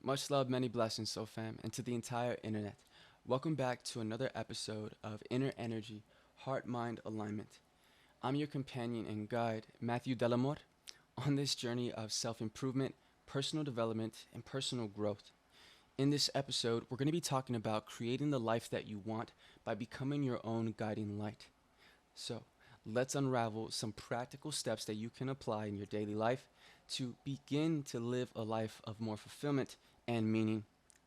Much love, many blessings, so fam, and to the entire internet. Welcome back to another episode of Inner Energy, Heart Mind Alignment. I'm your companion and guide, Matthew Del Amor, on this journey of self improvement, personal development, and personal growth. In this episode, we're going to be talking about creating the life that you want by becoming your own guiding light. So, let's unravel some practical steps that you can apply in your daily life to begin to live a life of more fulfillment and meaning.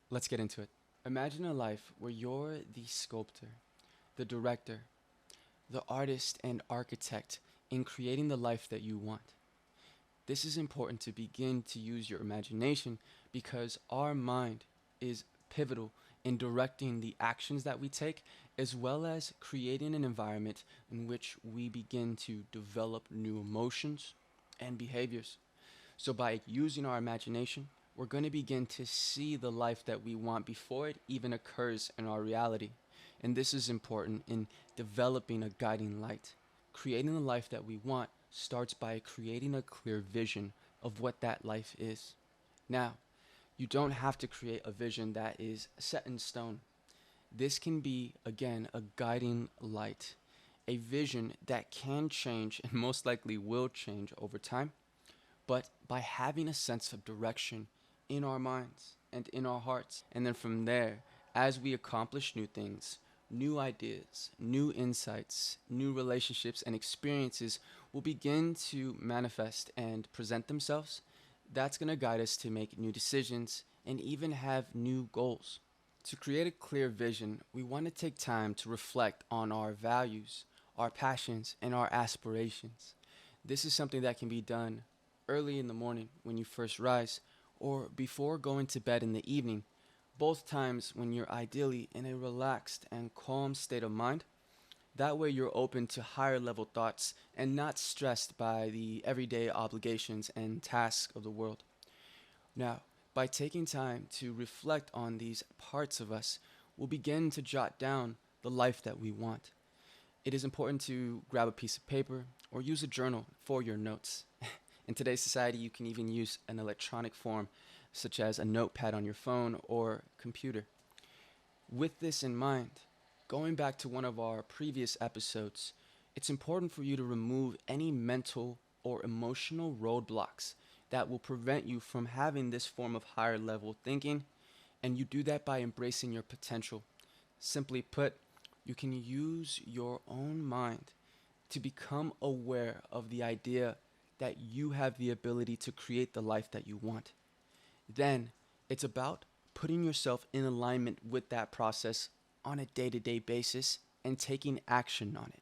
Let's get into it. Imagine a life where you're the sculptor, the director, the artist, and architect in creating the life that you want. This is important to begin to use your imagination because our mind is pivotal in directing the actions that we take, as well as creating an environment in which we begin to develop new emotions and behaviors. So, by using our imagination, we're going to begin to see the life that we want before it even occurs in our reality. And this is important in developing a guiding light. Creating the life that we want starts by creating a clear vision of what that life is. Now, you don't have to create a vision that is set in stone. This can be, again, a guiding light, a vision that can change and most likely will change over time. But by having a sense of direction in our minds and in our hearts, and then from there, as we accomplish new things, new ideas, new insights, new relationships, and experiences will begin to manifest and present themselves. That's going to guide us to make new decisions and even have new goals. To create a clear vision, we want to take time to reflect on our values, our passions, and our aspirations. This is something that can be done early in the morning when you first rise, or before going to bed in the evening, both times when you're ideally in a relaxed and calm state of mind. That way, you're open to higher level thoughts and not stressed by the everyday obligations and tasks of the world. Now, by taking time to reflect on these parts of us, we'll begin to jot down the life that we want. It is important to grab a piece of paper or use a journal for your notes. In today's society, you can even use an electronic form, such as a notepad on your phone or computer. With this in mind, going back to one of our previous episodes, it's important for you to remove any mental or emotional roadblocks that will prevent you from having this form of higher level thinking, and you do that by embracing your potential. Simply put, you can use your own mind to become aware of the idea that you have the ability to create the life that you want. Then it's about putting yourself in alignment with that process on a day to day basis and taking action on it.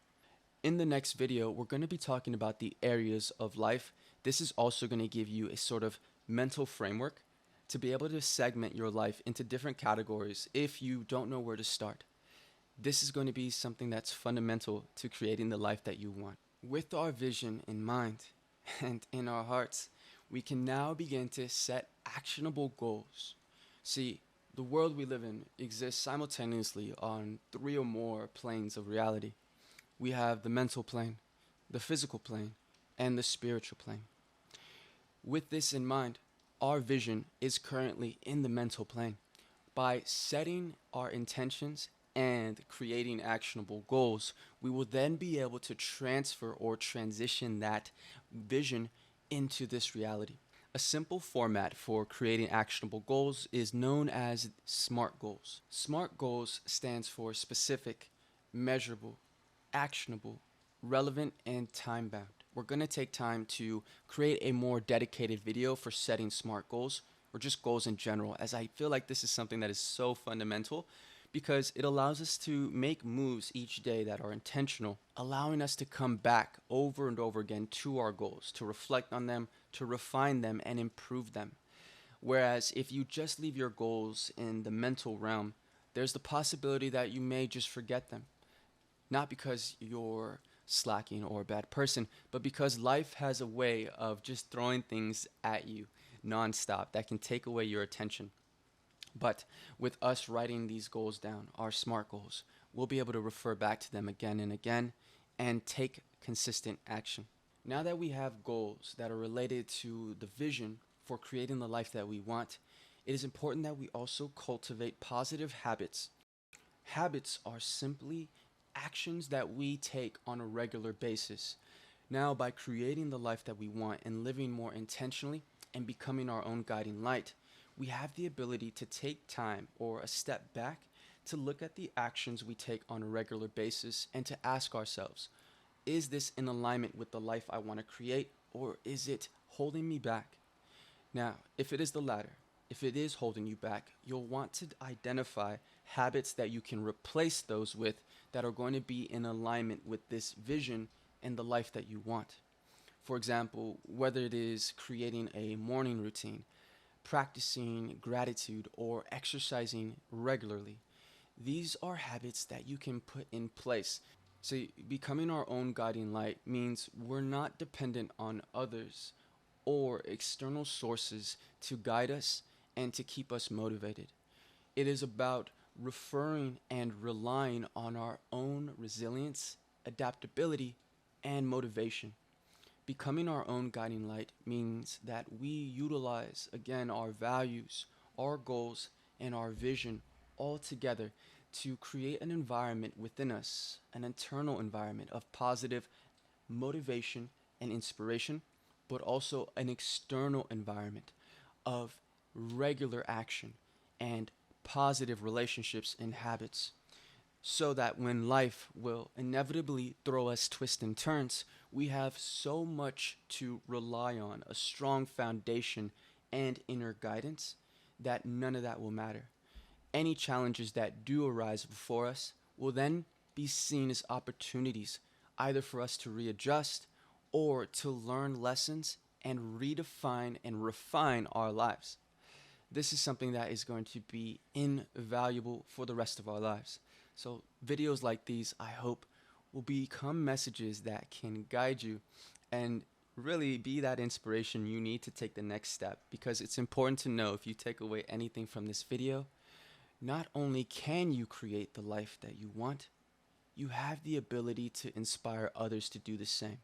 In the next video, we're going to be talking about the areas of life. This is also going to give you a sort of mental framework to be able to segment your life into different categories if you don't know where to start. This is going to be something that's fundamental to creating the life that you want. With our vision in mind and in our hearts, we can now begin to set actionable goals. See, the world we live in exists simultaneously on three or more planes of reality. We have the mental plane, the physical plane, and the spiritual plane. With this in mind, our vision is currently in the mental plane. By setting our intentions and creating actionable goals, we will then be able to transfer or transition that vision into this reality. A simple format for creating actionable goals is known as SMART goals. SMART goals stands for specific, measurable, actionable, relevant, and time bound. We're going to take time to create a more dedicated video for setting SMART goals or just goals in general, as I feel like this is something that is so fundamental because it allows us to make moves each day that are intentional, allowing us to come back over and over again to our goals, to reflect on them, to refine them, and improve them. Whereas if you just leave your goals in the mental realm, there's the possibility that you may just forget them. Not because you're slacking or a bad person, but because life has a way of just throwing things at you nonstop that can take away your attention. But with us writing these goals down, our SMART goals, we'll be able to refer back to them again and again and take consistent action. Now that we have goals that are related to the vision for creating the life that we want, It is important that we also cultivate positive habits. Habits are simply actions that we take on a regular basis. Now, by creating the life that we want and living more intentionally and becoming our own guiding light, we have the ability to take time or a step back to look at the actions we take on a regular basis and to ask ourselves, is this in alignment with the life I want to create, or is it holding me back? Now, if it is the latter, if it is holding you back, you'll want to identify habits that you can replace those with that are going to be in alignment with this vision and the life that you want. For example, whether it is creating a morning routine, practicing gratitude, or exercising regularly, these are habits that you can put in place. So, becoming our own guiding light means we're not dependent on others or external sources to guide us and to keep us motivated. It is about referring and relying on our own resilience, adaptability, and motivation. Becoming our own guiding light means that we utilize, again, our values, our goals, and our vision all together to create an environment within us, an internal environment of positive motivation and inspiration, but also an external environment of regular action and positive relationships and habits, so that when life will inevitably throw us twists and turns, we have so much to rely on, a strong foundation and inner guidance, that none of that will matter. Any challenges that do arise before us will then be seen as opportunities, either for us to readjust or to learn lessons and redefine and refine our lives. This is something that is going to be invaluable for the rest of our lives. So, videos like these, I hope, will become messages that can guide you and really be that inspiration you need to take the next step. Because it's important to know, if you take away anything from this video, not only can you create the life that you want, you have the ability to inspire others to do the same.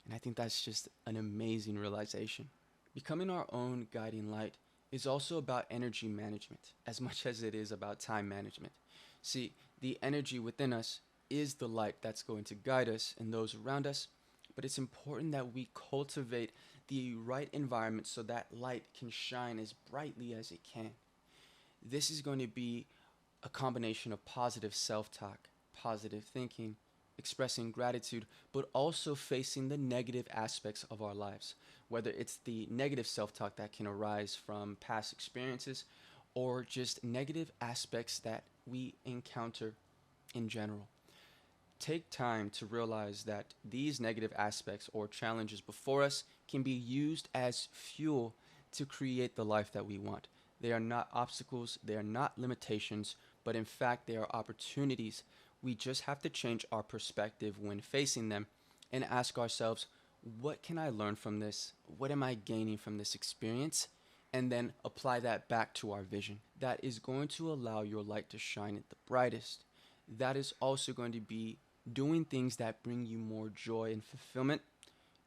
And I think that's just an amazing realization. Becoming our own guiding light is also about energy management as much as it is about time management. See, the energy within us is the light that's going to guide us and those around us, but it's important that we cultivate the right environment so that light can shine as brightly as it can. This is going to be a combination of positive self talk, positive thinking, expressing gratitude, but also facing the negative aspects of our lives, whether it's the negative self talk that can arise from past experiences or just negative aspects that we encounter in general. Take time to realize that these negative aspects or challenges before us can be used as fuel to create the life that we want. They are not obstacles, they are not limitations, but in fact, they are opportunities. We just have to change our perspective when facing them and ask ourselves, what can I learn from this? What am I gaining from this experience? And then apply that back to our vision. That is going to allow your light to shine at the brightest. That is also going to be doing things that bring you more joy and fulfillment,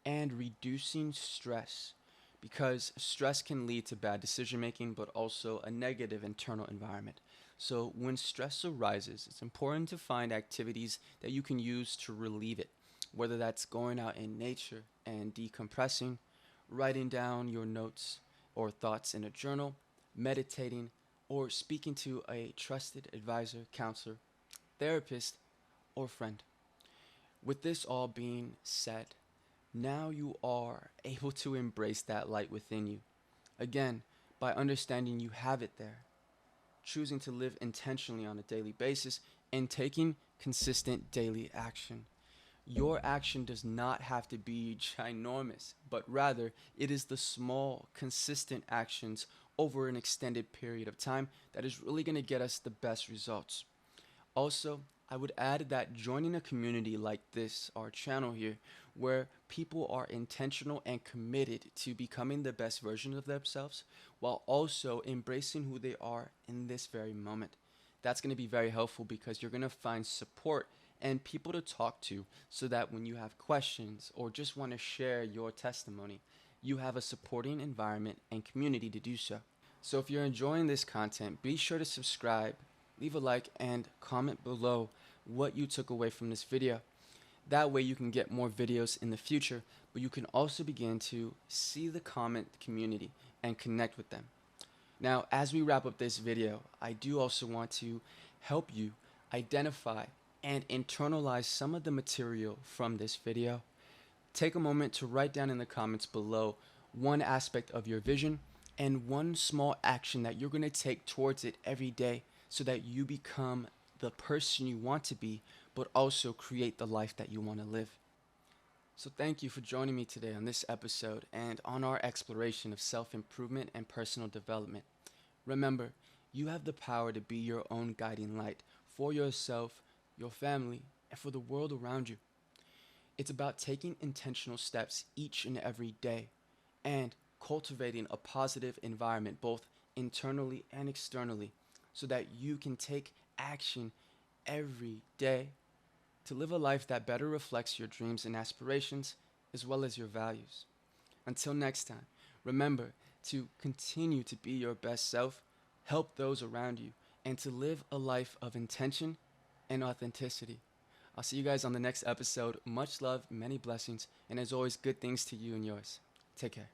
and reducing stress, because stress can lead to bad decision making but also a negative internal environment. So when stress arises, it's important to find activities that you can use to relieve it, whether that's going out in nature and decompressing, writing down your notes or thoughts in a journal, meditating, or speaking to a trusted advisor, counselor, therapist, or friend. With this all being said, now you are able to embrace that light within you. Again, by understanding you have it there, choosing to live intentionally on a daily basis, and taking consistent daily action. Your action does not have to be ginormous, but rather it is the small, consistent actions over an extended period of time that is really going to get us the best results. Also, I would add that joining a community like this, our channel here, where people are intentional and committed to becoming the best version of themselves while also embracing who they are in this very moment. That's going to be very helpful because you're going to find support and people to talk to, so that when you have questions or just want to share your testimony, you have a supporting environment and community to do so. So if you're enjoying this content, be sure to subscribe, leave a like, and comment below what you took away from this video. That way you can get more videos in the future, but you can also begin to see the comment community and connect with them. Now, as we wrap up this video, I do also want to help you identify and internalize some of the material from this video. Take a moment to write down in the comments below one aspect of your vision and one small action that you're going to take towards it every day so that you become the person you want to be, but also create the life that you want to live. So thank you for joining me today on this episode and on our exploration of self-improvement and personal development. Remember, you have the power to be your own guiding light for yourself, your family, and for the world around you. It's about taking intentional steps each and every day and cultivating a positive environment both internally and externally so that you can take action every day to live a life that better reflects your dreams and aspirations as well as your values. Until next time, remember to continue to be your best self, help those around you, and to live a life of intention and authenticity. I'll see you guys on the next episode. Much love, many blessings, and as always, good things to you and yours. Take care.